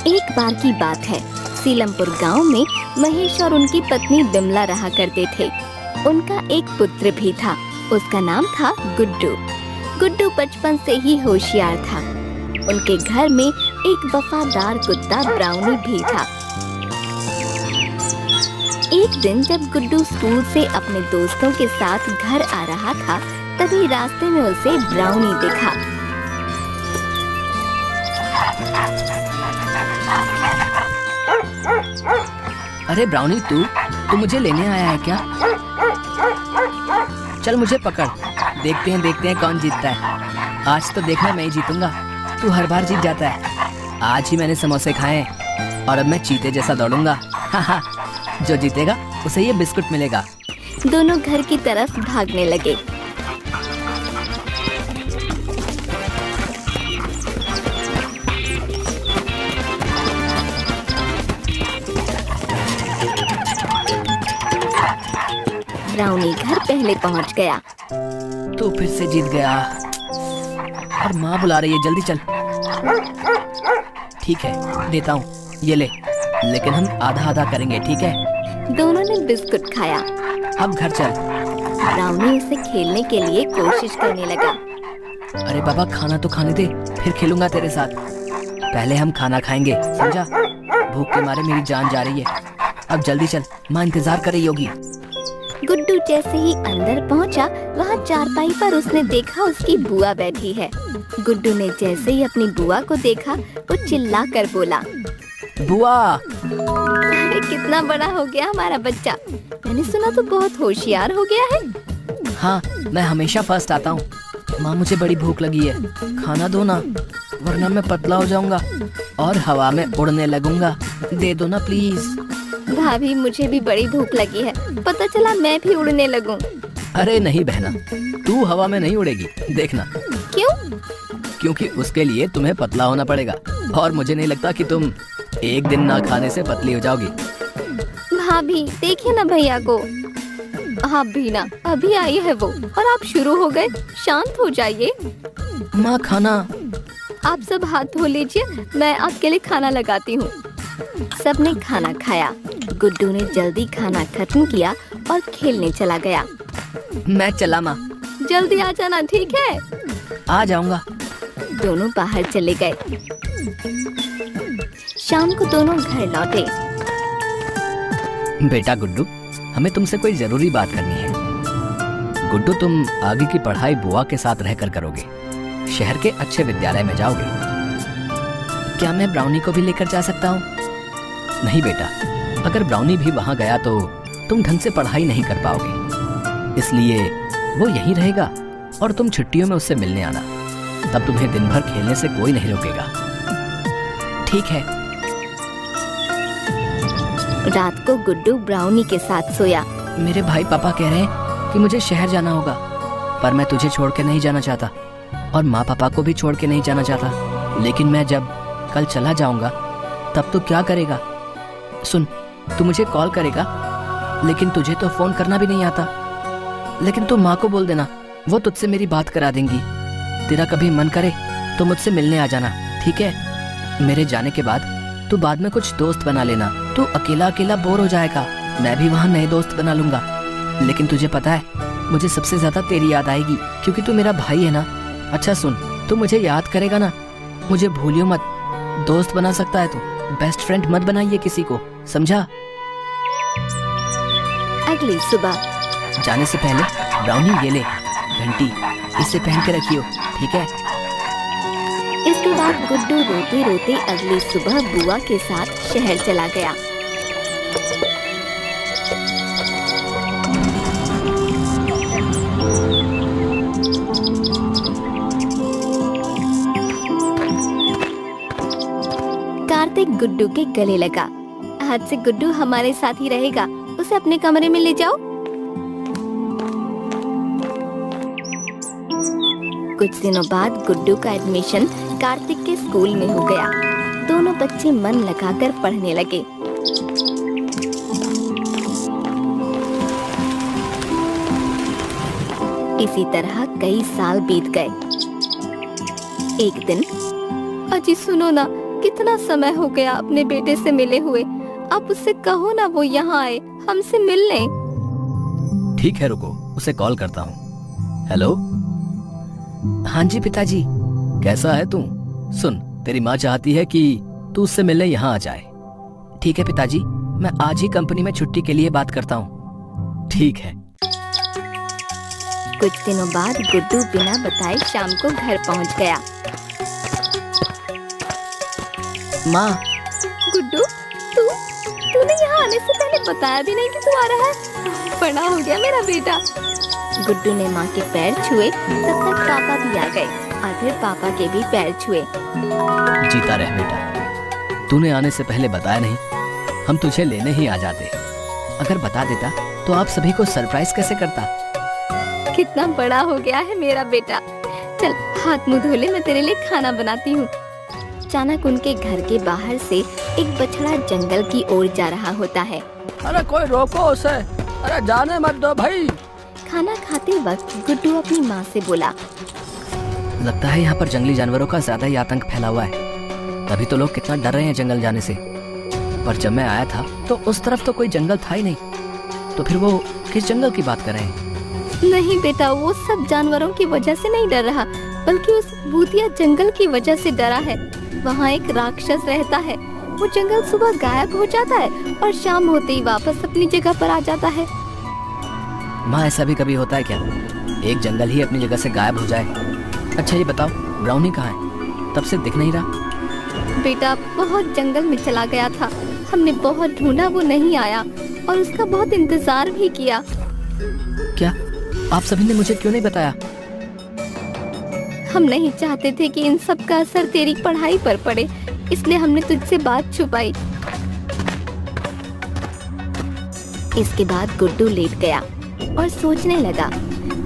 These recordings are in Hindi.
एक बार की बात है, सीलमपुर गांव में महेश और उनकी पत्नी बिमला रहा करते थे। उनका एक पुत्र भी था। उसका नाम था गुड्डू। गुड्डू बचपन से ही होशियार था। उनके घर में एक वफादार कुत्ता ब्राउनी भी था। एक दिन जब गुड्डू स्कूल से अपने दोस्तों के साथ घर आ रहा था, तभी रास्ते में उसे ब्राउनी दिखा। अरे ब्राउनी, तू मुझे लेने आया है क्या? चल मुझे पकड़, देखते हैं कौन जीतता है। आज तो देखना मैं ही जीतूंगा, तू हर बार जीत जाता है। आज ही मैंने समोसे खाए हैं और अब मैं चीते जैसा दौड़ूंगा। जो जीतेगा उसे ये बिस्कुट मिलेगा। दोनों घर की तरफ भागने लगे। ब्राउनी घर पहले पहुंच गया। तू फिर से जीत गया और माँ बुला रही है, जल्दी चल। ठीक है, देता हूँ, ये ले, लेकिन हम आधा आधा करेंगे, ठीक है? दोनों ने बिस्कुट खाया। अब घर चल। ब्राउनी उसे खेलने के लिए कोशिश करने लगा। अरे बाबा, खाना तो खाने दे, फिर खेलूंगा तेरे साथ। पहले हम खाना खाएंगे, समझा? भूख के मारे मेरी जान जा रही है। अब जल्दी चल, माँ इंतजार कर रही होगी। गुड्डू जैसे ही अंदर पहुंचा, वहाँ चारपाई पर उसने देखा उसकी बुआ बैठी है। गुड्डू ने जैसे ही अपनी बुआ को देखा, वो चिल्ला कर बोला, बुआ! अरे कितना बड़ा हो गया हमारा बच्चा। मैंने सुना तो बहुत होशियार हो गया है। हाँ, मैं हमेशा फर्स्ट आता हूँ। माँ, मुझे बड़ी भूख लगी है, खाना दो ना, वरना मैं पतला हो जाऊंगा और हवा में उड़ने लगूंगा। दे दो ना प्लीज। भाभी, मुझे भी बड़ी भूख लगी है, पता चला मैं भी उड़ने लगूं। अरे नहीं बहना, तू हवा में नहीं उड़ेगी, देखना। क्यों? क्योंकि उसके लिए तुम्हें पतला होना पड़ेगा और मुझे नहीं लगता कि तुम एक दिन ना खाने से पतली हो जाओगी। भाभी, देखिए ना भैया को। आप भी ना, अभी आई है वो और आप शुरू हो गए। शांत हो जाइए। माँ, खाना। आप सब हाथ धो लीजिए, मैं आपके लिए खाना लगाती हूँ। सबने खाना खाया। गुड्डू ने जल्दी खाना खत्म किया और खेलने चला गया। मैं चला माँ। जल्दी आ जाना, ठीक है? आ जाऊंगा। दोनों बाहर चले गए। शाम को दोनों घर लौटे। बेटा गुड्डू, हमें तुमसे कोई जरूरी बात करनी है। गुड्डू, तुम आगे की पढ़ाई बुआ के साथ रहकर करोगे, शहर के अच्छे विद्यालय में जाओगे। क्या मैं ब्राउनी को भी लेकर जा सकता हूँ? नहीं बेटा, अगर ब्राउनी भी वहाँ गया तो तुम ढंग से पढ़ाई नहीं कर पाओगे, इसलिए वो यहीं रहेगा और तुम छुट्टियों में उससे मिलने आना। तब तुम्हें दिन भर खेलने से कोई नहीं रोकेगा, ठीक है? रात को गुड्डू ब्राउनी के साथ सोया। मेरे भाई पापा कह रहे हैं कि मुझे शहर जाना होगा, पर मैं तुझे छोड़ के नहीं जाना चाहता और माँ पापा को भी छोड़ के नहीं जाना चाहता। लेकिन मैं जब कल चला जाऊंगा तब तू क्या करेगा? सुन, तू मुझे कॉल करेगा, लेकिन तुझे तो फोन करना भी नहीं आता। लेकिन तू माँ को बोल देना, वो तुझसे मेरी बात करा देंगी। तेरा कभी मन करे तो मुझसे मिलने आ जाना, ठीक है? मेरे जाने के बाद तू बाद में कुछ दोस्त बना लेना। तू अकेला अकेला बोर हो जाएगा, मैं भी वहाँ नए दोस्त बना लूंगा। लेकिन तुझे पता है, मुझे सबसे ज्यादा तेरी याद आएगी, क्योंकि तू मेरा भाई है ना। अच्छा सुन, तू मुझे याद करेगा ना? मुझे भूलियो मत। दोस्त बना सकता है तू, बेस्ट फ्रेंड मत बनाइए किसी को, समझा? अगली सुबह जाने से पहले ब्राउनी, ये ले घंटी, इसे पहन के रखियो, ठीक है? इसके बाद गुड्डू रोते रोते अगली सुबह बुआ के साथ शहर चला गया। कार्तिक गुड्डू के गले लगा। आज से गुड्डू हमारे साथ ही रहेगा, उसे अपने कमरे में ले जाओ। कुछ दिनों बाद गुड्डू का एडमिशन कार्तिक के स्कूल में हो गया। दोनों बच्चे मन लगाकर पढ़ने लगे। इसी तरह कई साल बीत गए। एक दिन, अजी सुनो ना, कितना समय हो गया अपने बेटे से मिले हुए। आप उससे कहो ना वो यहाँ आए, हमसे मिल ले। ठीक है रुको, उसे कॉल करता हूँ। हेलो। हाँ जी पिताजी। कैसा है तू? सुन, तेरी माँ चाहती है कि तू उससे मिलने यहाँ आ जाए। ठीक है पिताजी, मैं आज ही कंपनी में छुट्टी के लिए बात करता हूँ। ठीक है। कुछ दिनों बाद गुड्डू बिना बताए शाम को घर पहुँच गया। माँ। गुड्डू, तूने यहाँ आने से पहले बताया भी नहीं कि तू आ रहा है। बड़ा हो गया मेरा बेटा। गुड्डू ने माँ के पैर छुए, तब तक पापा भी आ गए और फिर पापा के भी पैर छुए। जीता रह बेटा, तूने आने से पहले बताया नहीं, हम तुझे लेने ही आ जाते। अगर बता देता तो आप सभी को सरप्राइज कैसे करता। कितना बड़ा हो गया है मेरा बेटा। चल हाथ मुंह धो ले, मैं तेरे लिए खाना बनाती हूँ। अचानक उनके घर के बाहर से एक बछड़ा जंगल की ओर जा रहा होता है। अरे कोई रोको उसे, अरे जाने मत दो भाई। खाना खाते वक्त गुड्डू अपनी माँ से बोला, लगता है यहाँ पर जंगली जानवरों का ज्यादा ही आतंक फैला हुआ है, तभी तो लोग कितना डर रहे हैं जंगल जाने से। पर जब मैं आया था तो उस तरफ तो कोई जंगल था ही नहीं, तो फिर वो किस जंगल की बात कर रहे हैं? नहीं बेटा, वो सब जानवरों की वजह से नहीं डर रहा, बल्कि उस भूतिया जंगल की वजह से डरा है। वहाँ एक राक्षस रहता है। वो जंगल सुबह गायब हो जाता है और शाम होते ही वापस अपनी जगह पर आ जाता है। माँ, ऐसा भी कभी होता है क्या? एक जंगल ही अपनी जगह से गायब हो जाए? अच्छा ये बताओ, ब्राउनी कहाँ है? तब से दिख नहीं रहा। बेटा बहुत जंगल में चला गया था, हमने बहुत ढूंढा, वो नहीं आया और उसका बहुत इंतजार भी किया। क्या आप सभी ने मुझे क्यों नहीं बताया? हम नहीं चाहते थे कि इन सब का असर तेरी पढ़ाई पर पड़े, इसलिए हमने तुझसे बात छुपाई। इसके बाद गुड्डू लेट गया और सोचने लगा।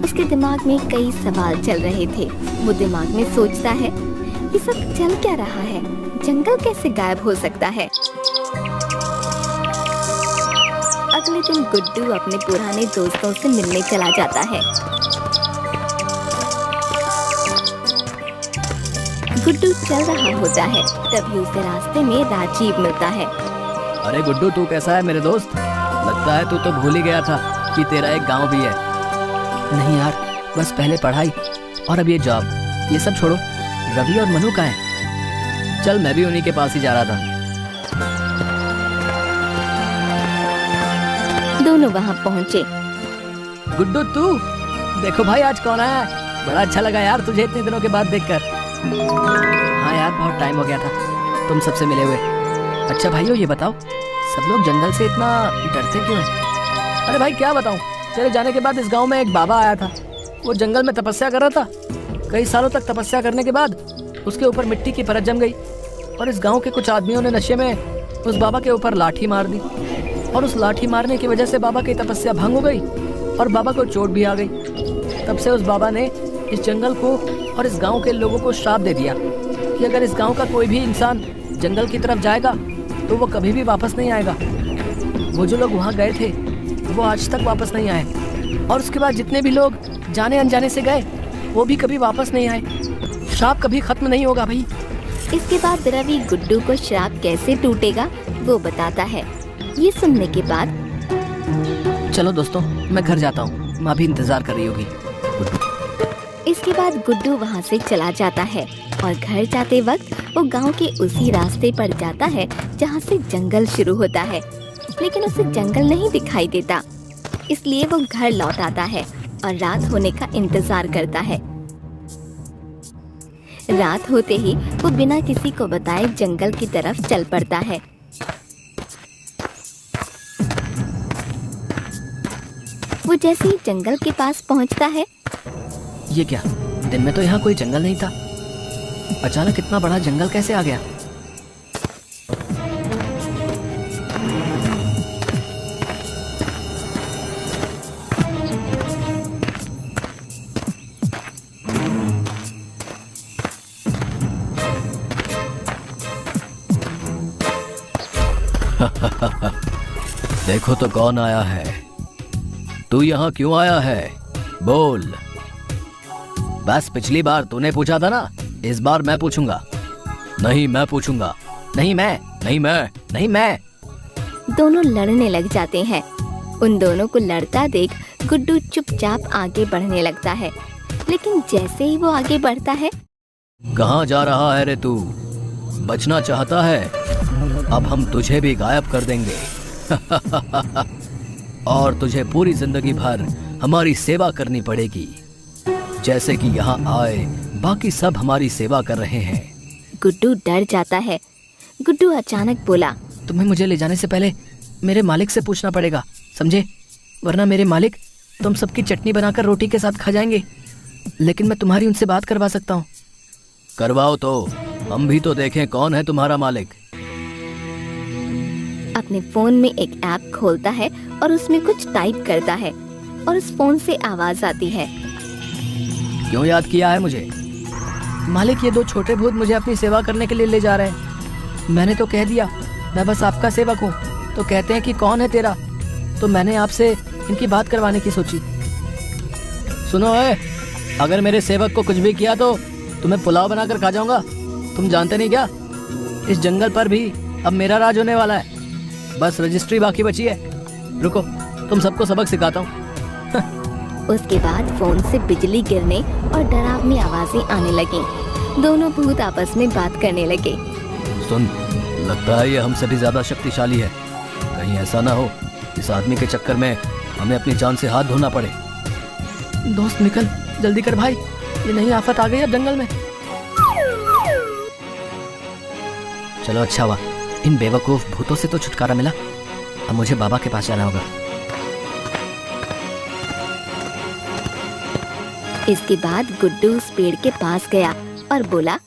उसके दिमाग में कई सवाल चल रहे थे। वो दिमाग में सोचता है, ये सब चल क्या रहा है? जंगल कैसे गायब हो सकता है? अगले दिन गुड्डू अपने पुराने दोस्तों से मिलने चला जाता है। गुड्डू चल रहा होता है, तभी उसे रास्ते में राजीव मिलता है। अरे गुड्डू, तू कैसा है मेरे दोस्त? लगता है तू तो भूल ही गया था कि तेरा एक गांव भी है। नहीं यार, बस पहले पढ़ाई और अब ये जॉब, ये सब छोड़ो। रवि और मनु कहाँ हैं? चल मैं भी उन्हीं के पास ही जा रहा था। दोनों वहाँ पहुँचे। गुड्डू तू देखो भाई, आज कौन आया? बड़ा अच्छा लगा यार तुझे इतने दिनों के बाद देखकर। हाँ यार, बहुत टाइम हो गया था तुम सबसे मिले हुए। अच्छा भाइयों, ये बताओ, सब लोग जंगल से इतना डरते क्यों हैं? अरे भाई क्या बताऊं, तेरे जाने के बाद इस गांव में एक बाबा आया था। वो जंगल में तपस्या कर रहा था। कई सालों तक तपस्या करने के बाद उसके ऊपर मिट्टी की परत जम गई और इस गांव के कुछ आदमियों ने नशे में उस बाबा के ऊपर लाठी मार दी और उस लाठी मारने की वजह से बाबा की तपस्या भंग हो गई और बाबा को चोट भी आ गई। तब से उस बाबा ने इस जंगल को और इस गांव के लोगों को श्राप दे दिया कि अगर इस गांव का कोई भी इंसान जंगल की तरफ जाएगा तो वो कभी भी वापस नहीं आएगा। वो जो लोग वहाँ गए थे वो आज तक वापस नहीं आए और उसके बाद जितने भी लोग जाने अनजाने से गए वो भी कभी वापस नहीं आए। श्राप कभी खत्म नहीं होगा भाई। इसके बाद रवि गुड्डू को श्राप कैसे टूटेगा वो बताता है। ये सुनने के बाद चलो दोस्तों, मैं घर जाता हूँ, माँ भी इंतजार कर रही होगी। इसके बाद गुड्डू वहाँ से चला जाता है और घर जाते वक्त वो गांव के उसी रास्ते पर जाता है जहाँ से जंगल शुरू होता है, लेकिन उसे जंगल नहीं दिखाई देता। इसलिए वो घर लौट आता है और रात होने का इंतजार करता है। रात होते ही वो बिना किसी को बताए जंगल की तरफ चल पड़ता है। वो जैसे ही जंगल के पास पहुंचता है। ये क्या, दिन में तो यहाँ कोई जंगल नहीं था, अचानक इतना बड़ा जंगल कैसे आ गया? देखो तो कौन आया है। तू यहाँ क्यों आया है? बोल। बस पिछली बार तूने पूछा था ना, इस बार मैं पूछूंगा। नहीं, मैं पूछूंगा। नहीं मैं, नहीं मैं, नहीं मैं। दोनों लड़ने लग जाते हैं। उन दोनों को लड़ता देख गुड्डू चुपचाप आगे बढ़ने लगता है, लेकिन जैसे ही वो आगे बढ़ता है, कहाँ जा रहा है रे तू? बचना चाहता है? अब हम तुझे भी गायब कर देंगे। और तुझे पूरी जिंदगी भर हमारी सेवा करनी पड़ेगी, जैसे कि यहाँ आए बाकी सब हमारी सेवा कर रहे हैं। गुड्डू डर जाता है। गुड्डू अचानक बोला, तुम्हें मुझे ले जाने से पहले मेरे मालिक से पूछना पड़ेगा, समझे? वरना मेरे मालिक तुम सबकी चटनी बनाकर रोटी के साथ खा जाएंगे। लेकिन मैं तुम्हारी उनसे बात करवा सकता हूँ। करवाओ तो, हम भी तो देखें कौन है तुम्हारा मालिक। अपने फोन में एक ऐप खोलता है और उसमें कुछ टाइप करता है और उस फोन से आवाज आती है। क्यों याद किया है मुझे? मालिक, ये दो छोटे भूत मुझे अपनी सेवा करने के लिए ले जा रहे हैं। मैंने तो कह दिया मैं बस आपका सेवक हूँ, तो कहते हैं कि कौन है तेरा, तो मैंने आपसे इनकी बात करवाने की सोची। सुनो अगर मेरे सेवक को कुछ भी किया तो तुम्हें पुलाव बनाकर खा जाऊंगा। तुम जानते नहीं क्या, इस जंगल पर भी अब मेरा राज होने वाला है। बस रजिस्ट्री बाकी बची है। रुको, तुम सबको सबक सिखाता हूँ। उसके बाद फोन से बिजली गिरने और डरावनी आवाजें आने लगी। दोनों भूत आपस में बात करने लगे। सुन, लगता है ये हमसे भी ज्यादा शक्तिशाली है। कहीं ऐसा ना हो इस आदमी के चक्कर में हमें अपनी जान से हाथ धोना पड़े। दोस्त निकल, जल्दी कर भाई, ये नई आफत आ गई अब जंगल में। चलो अच्छा हुआ, इन बेवकूफ भूतों से तो छुटकारा मिला। अब मुझे बाबा के पास जाना होगा। इसके बाद गुड्डू उस पेड़ के पास गया और बोला,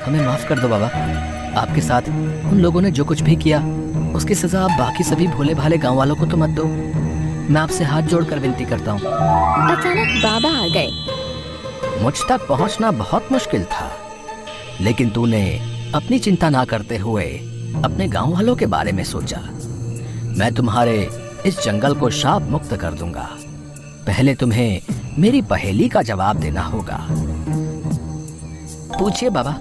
हमें माफ कर दो बाबा, आपके साथ उन लोगों ने जो कुछ भी किया उसकी सजा आप बाकी सभी भोले भाले गांव वालों को तो मत दो। मैं आपसे हाथ जोड़कर विनती करता हूँ। अचानक बाबा आ गए। मुझ तक पहुँचना बहुत मुश्किल था, लेकिन तूने अपनी चिंता ना करते हुए अपने गांव वालों के बारे में सोचा। मैं तुम्हारे इस जंगल को शाप मुक्त कर दूंगा। पहले तुम्हें मेरी पहेली का जवाब देना होगा। पूछिए बाबा।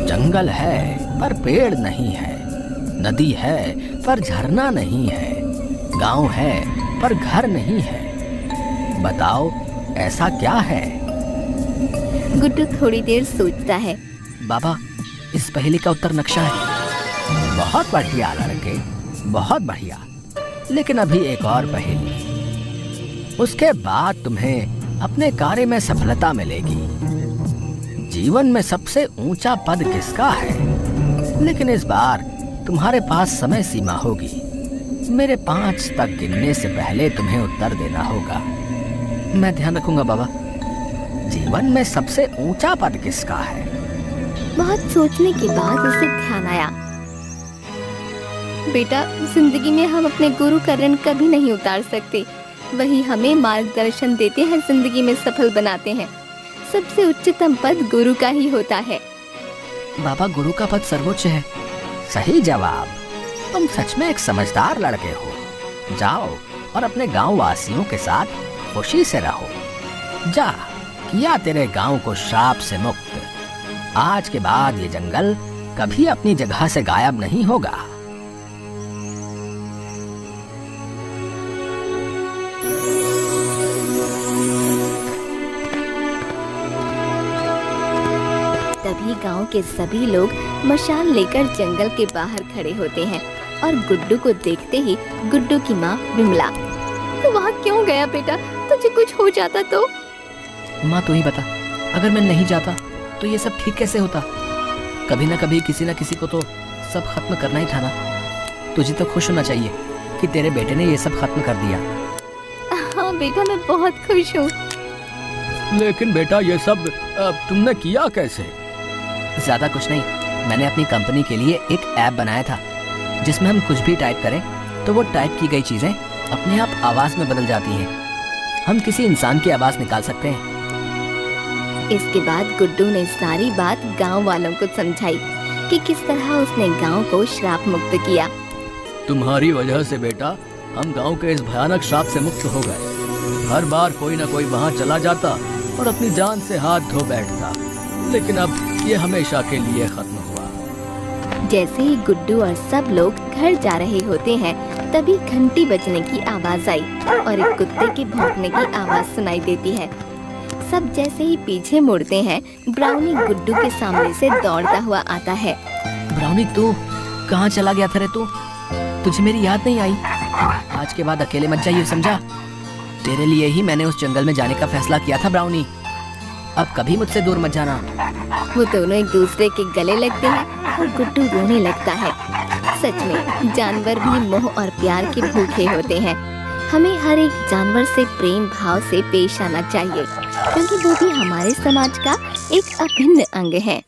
जंगल है पर पेड़ नहीं है, नदी है पर झरना नहीं है, गांव है पर घर नहीं है। बताओ ऐसा क्या है? गुड्डू थोड़ी देर सोचता है। बाबा, इस पहेली का उत्तर नक्शा है। बहुत बढ़िया लड़के, बहुत बढ़िया। लेकिन अभी एक और पहेली, उसके बाद तुम्हें अपने कार्य में सफलता मिलेगी। जीवन में सबसे ऊंचा पद किसका है? लेकिन इस बार तुम्हारे पास समय सीमा होगी। मेरे 5 तक गिनने से पहले तुम्हें उत्तर देना होगा। मैं ध्यान रखूंगा बाबा। जीवन में सबसे ऊंचा पद किसका है? बहुत सोचने के बाद उसे ध्यान आया। बेटा, जिंदगी में हम अपने गुरु का ऋण कभी नहीं उतार सकते। वही हमें मार्गदर्शन देते हैं, जिंदगी में सफल बनाते हैं। सबसे उच्चतम पद गुरु का ही होता है। बाबा, गुरु का पद सर्वोच्च है। सही जवाब। तुम सच में एक समझदार लड़के हो। जाओ और अपने गांव वासियों के साथ खुशी से रहो। जा, किया तेरे गांव को श्राप से मुक्त। आज के बाद ये जंगल कभी अपनी जगह से गायब नहीं होगा। तभी गांव के सभी लोग मशाल लेकर जंगल के बाहर खड़े होते हैं और गुड्डू को देखते ही गुड्डू की माँ विमला, तो वहाँ क्यों गया बेटा? तुझे कुछ हो जाता तो? माँ तू ही बता, अगर मैं नहीं जाता तो ये सब ठीक कैसे होता? कभी ना कभी किसी ना किसी को तो सब खत्म करना ही था ना। तुझे तो खुश होना चाहिए कि तेरे बेटे ने ये सब खत्म कर दिया। हाँ बेटा, मैं बहुत खुश हूँ। लेकिन बेटा, ये सब तुमने किया कैसे? ज्यादा कुछ नहीं, मैंने अपनी कंपनी के लिए एक ऐप बनाया था जिसमें हम कुछ भी टाइप करें तो वो टाइप की गई चीजें अपने आप आवाज में बदल जाती हैं। हम किसी इंसान की आवाज निकाल सकते हैं। इसके बाद गुड्डू ने सारी बात गांव वालों को समझाई कि किस तरह उसने गांव को श्राप मुक्त किया। तुम्हारी वजह से बेटा हम गांव के इस भयानक श्राप से मुक्त हो गए। हर बार कोई ना कोई वहां चला जाता और अपनी जान से हाथ धो बैठता, लेकिन अब ये हमेशा के लिए खत्म हुआ। जैसे ही गुड्डू और सब लोग घर जा रहे होते हैं, तभी घंटी बजने की आवाज आई और एक कुत्ते के भौंकने की आवाज सुनाई देती है। सब जैसे ही पीछे मुड़ते हैं, ब्राउनी गुड्डू के सामने से दौड़ता हुआ आता है। ब्राउनी, तू कहाँ चला गया था रे? तू तुझे मेरी याद नहीं आई? आज के बाद अकेले मत जाइए, समझा? तेरे लिए ही मैंने उस जंगल में जाने का फैसला किया था ब्राउनी। अब कभी मुझसे दूर मत जाना। वो दोनों एक दूसरे के गले लगते हैं और गुड्डू रोने लगता है। सच में जानवर भी मोह और प्यार के भूखे होते हैं। हमें हर एक जानवर से प्रेम भाव से पेश आना चाहिए, क्योंकि वो भी हमारे समाज का एक अभिन्न अंग है।